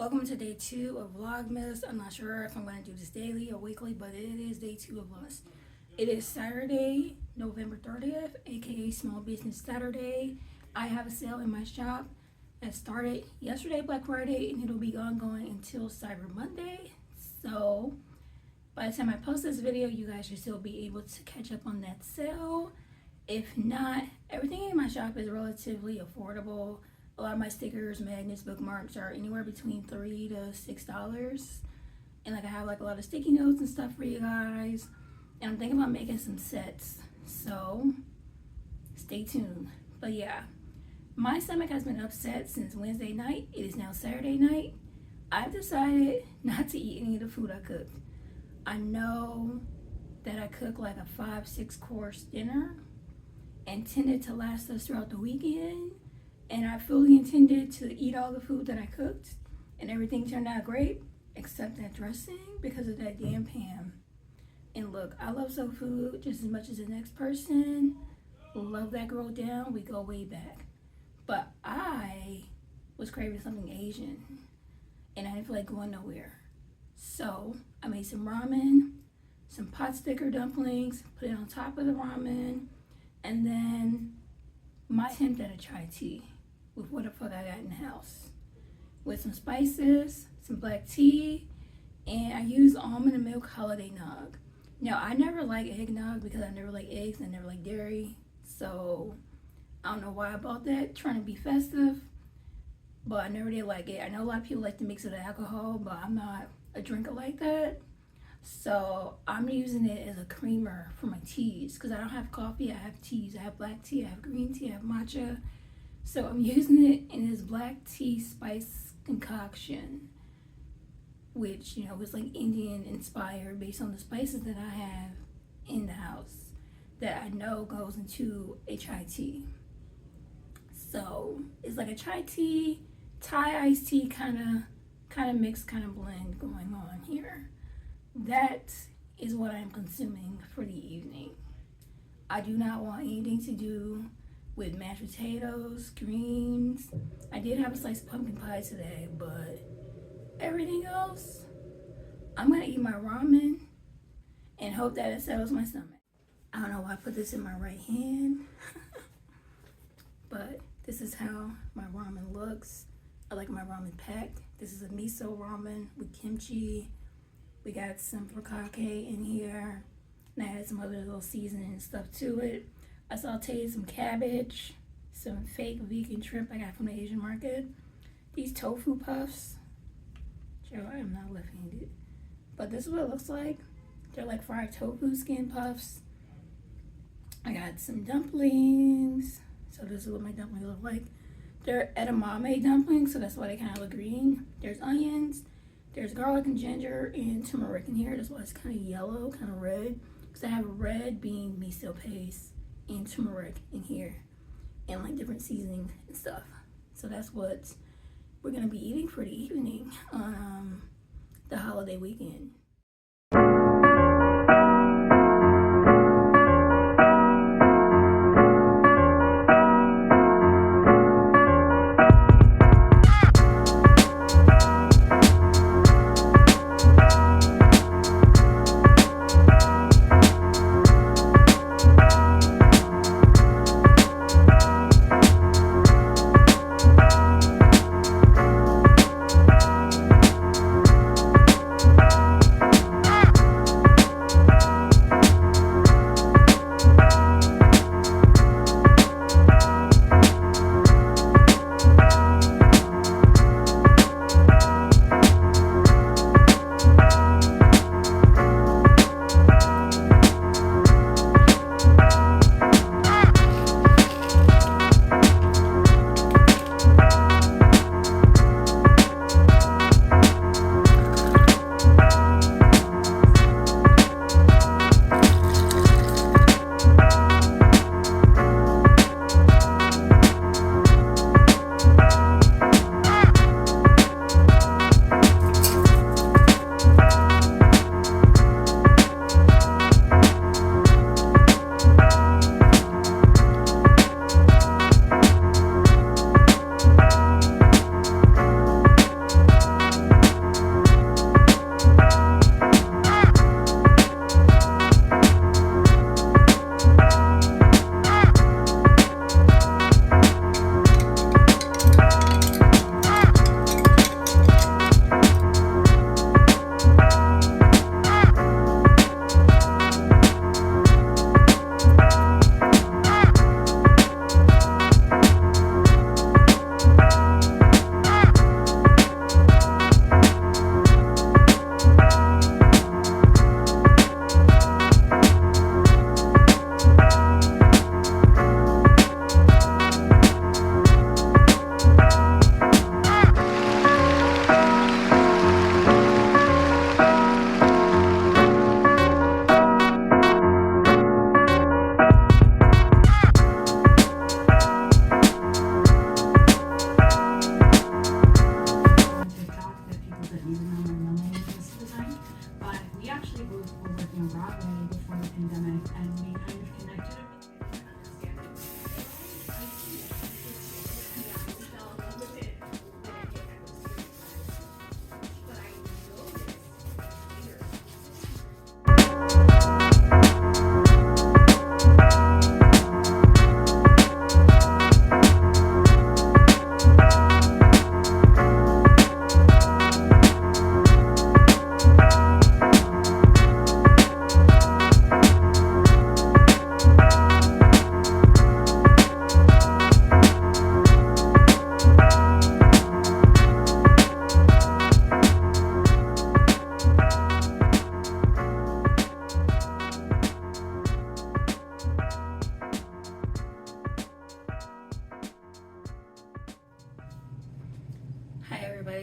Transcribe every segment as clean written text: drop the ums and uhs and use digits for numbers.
Welcome to day 2 of Vlogmas. I'm not sure if I'm going to do this daily or weekly, but it is day 2 of Vlogmas. It is Saturday, November 30th, aka Small Business Saturday. I have a sale in my shop that started yesterday, Black Friday, and it'll be ongoing until Cyber Monday. So by the time I post this video, you guys should still be able to catch up on that sale. If not, everything in my shop is relatively affordable. A lot of my stickers, magnets, bookmarks are anywhere between $3 to $6. And like I have like a lot of sticky notes and stuff for you guys. And I'm thinking about making some sets. So stay tuned. But yeah, my stomach has been upset since Wednesday night. It is now Saturday night. I've decided not to eat any of the food I cooked. I know that I cook like a 5-6 course dinner intended to last us throughout the weekend. And I fully intended to eat all the food that I cooked, and everything turned out great, except that dressing because of that damn Pam. And look, I love soul food just as much as the next person. Love that girl down, we go way back. But I was craving something Asian, and I didn't feel like going nowhere. So I made some ramen, some pot sticker dumplings, put it on top of the ramen, and then my attempt at a chai tea with what the fuck I got in the house, with some spices, some black tea, and I used almond and milk holiday nog. Now I never like eggnog because I never like eggs and I never like dairy, so I don't know why I bought that, trying to be festive, but I never did like it. I know a lot of people like to mix it with alcohol, but I'm not a drinker like that, so I'm using it as a creamer for my teas because I don't have coffee. I have teas. I have black tea, I have green tea, I have matcha. So I'm using it in this black tea spice concoction, which, you know, was like Indian inspired based on the spices that I have in the house that I know goes into a chai tea. So it's like a chai tea, Thai iced tea kind of mix, kind of blend going on here. That is what I'm consuming for the evening. I do not want anything to do with mashed potatoes, greens. I did have a slice of pumpkin pie today, but everything else, I'm gonna eat my ramen and hope that it settles my stomach. I don't know why I put this in my right hand, but this is how my ramen looks. I like my ramen packed. This is a miso ramen with kimchi. We got some furikake in here, and I added some other little seasoning and stuff to it. I sauteed some cabbage, some fake vegan shrimp I got from the Asian market. These tofu puffs. Joe, I am not left-handed, but this is what it looks like. They're like fried tofu skin puffs. I got some dumplings. So this is what my dumplings look like. They're edamame dumplings, so that's why they kind of look green. There's onions. There's garlic and ginger and turmeric in here. That's why it's kind of yellow, kind of red. Because I have red bean miso paste and turmeric in here. And like different seasoning and stuff. So that's what we're going to be eating for the evening on the holiday weekend.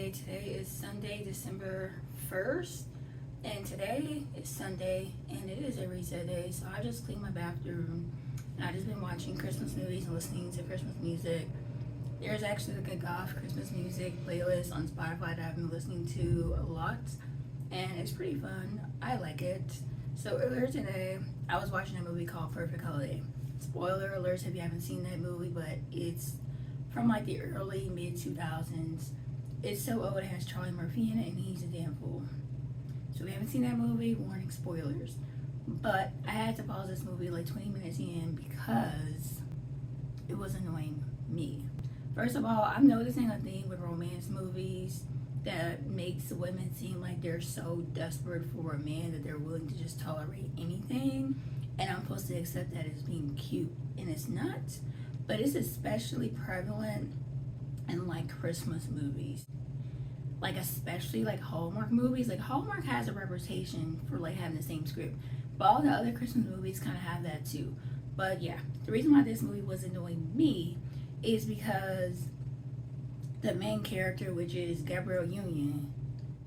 Friday. Today is Sunday, December 1st. And today is Sunday, and it is a reset day. So I just cleaned my bathroom. And I've just been watching Christmas movies and listening to Christmas music. There's actually like a goth Christmas music playlist on Spotify that I've been listening to a lot. And it's pretty fun. I like it. So earlier today, I was watching a movie called Perfect Holiday. Spoiler alerts if you haven't seen that movie, but it's from like the early mid-2000s. It's so old, it has Charlie Murphy in it, and he's a damn fool. So if you haven't seen that movie, warning, spoilers. But I had to pause this movie like 20 minutes in because it was annoying me. First of all, I'm noticing a thing with romance movies that makes women seem like they're so desperate for a man that they're willing to just tolerate anything, and I'm supposed to accept that as being cute, and it's not. But it's especially prevalent in like Christmas movies, like especially like Hallmark movies. Like Hallmark has a reputation for like having the same script, but all the other Christmas movies kind of have that too. But yeah, the reason why this movie was annoying me is because the main character, which is Gabrielle Union,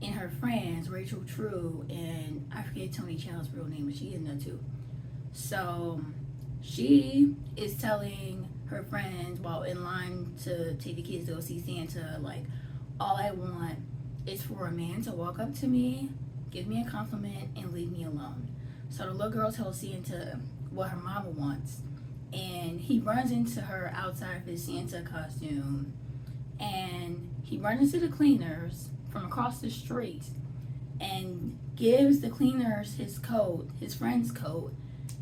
and her friends, Rachel True, and I forget Tony Chow's real name, but she is in there too. So she is telling her friends while in line to take the kids to go see Santa, like, all I want is for a man to walk up to me, give me a compliment, and leave me alone. So the little girl tells Santa what her mama wants, and he runs into her outside of his Santa costume, and he runs into the cleaners from across the street and gives the cleaners his coat, his friend's coat,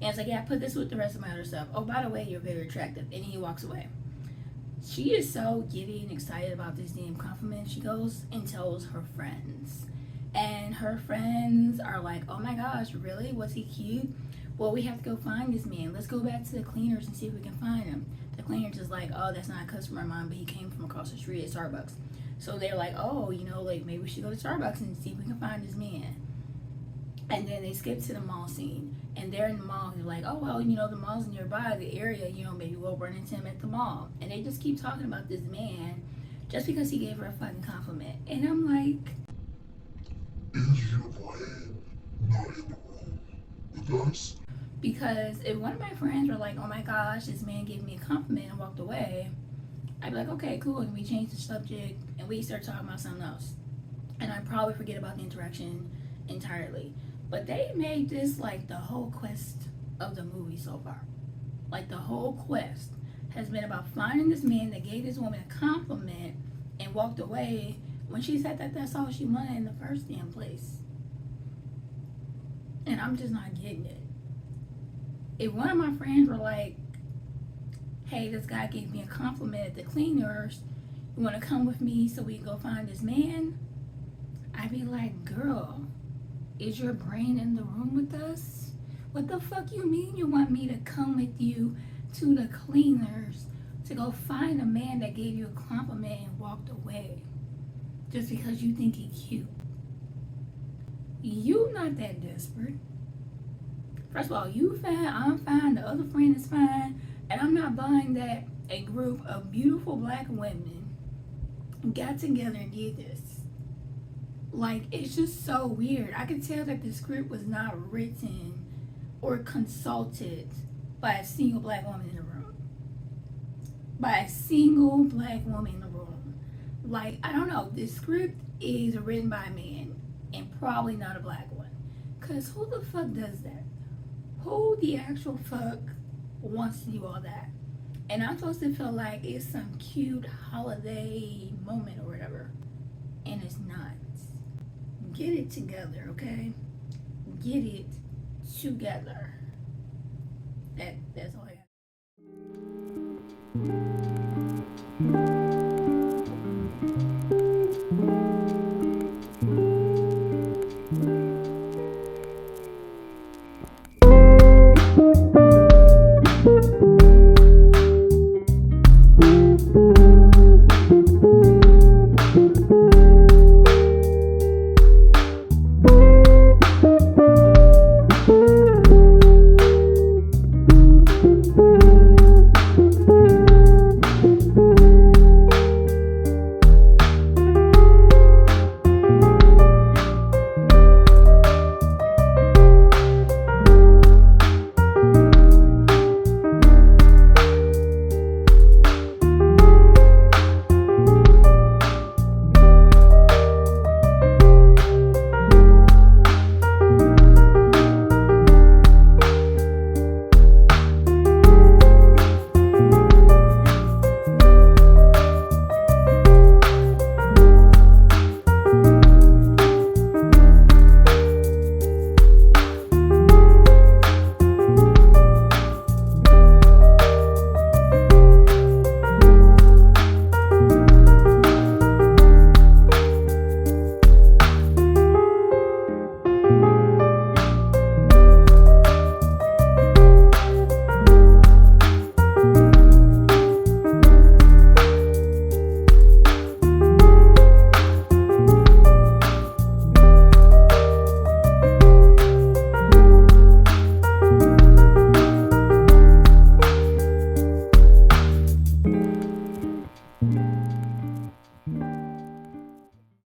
and it's like, yeah, put this with the rest of my other stuff. Oh, by the way, you're very attractive. And he walks away. She is so giddy and excited about this damn compliment. She goes and tells her friends. And her friends are like, oh my gosh, really? Was he cute? Well, we have to go find this man. Let's go back to the cleaners and see if we can find him. The cleaners is like, oh, that's not a customer of mine, but he came from across the street at Starbucks. So they're like, oh, you know, like maybe we should go to Starbucks and see if we can find this man. And then they skip to the mall scene. And they're in the mall. They're like, oh, well, you know, the mall's nearby, the area, you know, maybe we'll run into him at the mall. And they just keep talking about this man just because he gave her a fucking compliment. And I'm like, is your friend not in the room with us? Because if one of my friends were like, oh my gosh, this man gave me a compliment and walked away, I'd be like, okay, cool. And we change the subject and we start talking about something else. And I'd probably forget about the interaction entirely. But they made this like the whole quest of the movie so far. Like the whole quest has been about finding this man that gave this woman a compliment and walked away when she said that that's all she wanted in the first damn place. And I'm just not getting it. If one of my friends were like, hey, this guy gave me a compliment at the cleaners, you want to come with me so we can go find this man? I'd be like, girl, is your brain in the room with us? What the fuck you mean you want me to come with you to the cleaners to go find a man that gave you a compliment and walked away just because you think he's cute? You not that desperate. First of all, you fine, I'm fine, the other friend is fine, and I'm not buying that a group of beautiful black women got together and did this. Like, it's just so weird. I could tell that the script was not written or consulted by a single black woman in the room. By a single black woman in the room. Like, I don't know. The script is written by a man and probably not a black one. Because who the fuck does that? Who the actual fuck wants to do all that? And I'm supposed to feel like it's some cute holiday moment or whatever. And it's not. Get it together, okay? Get it together. That's all I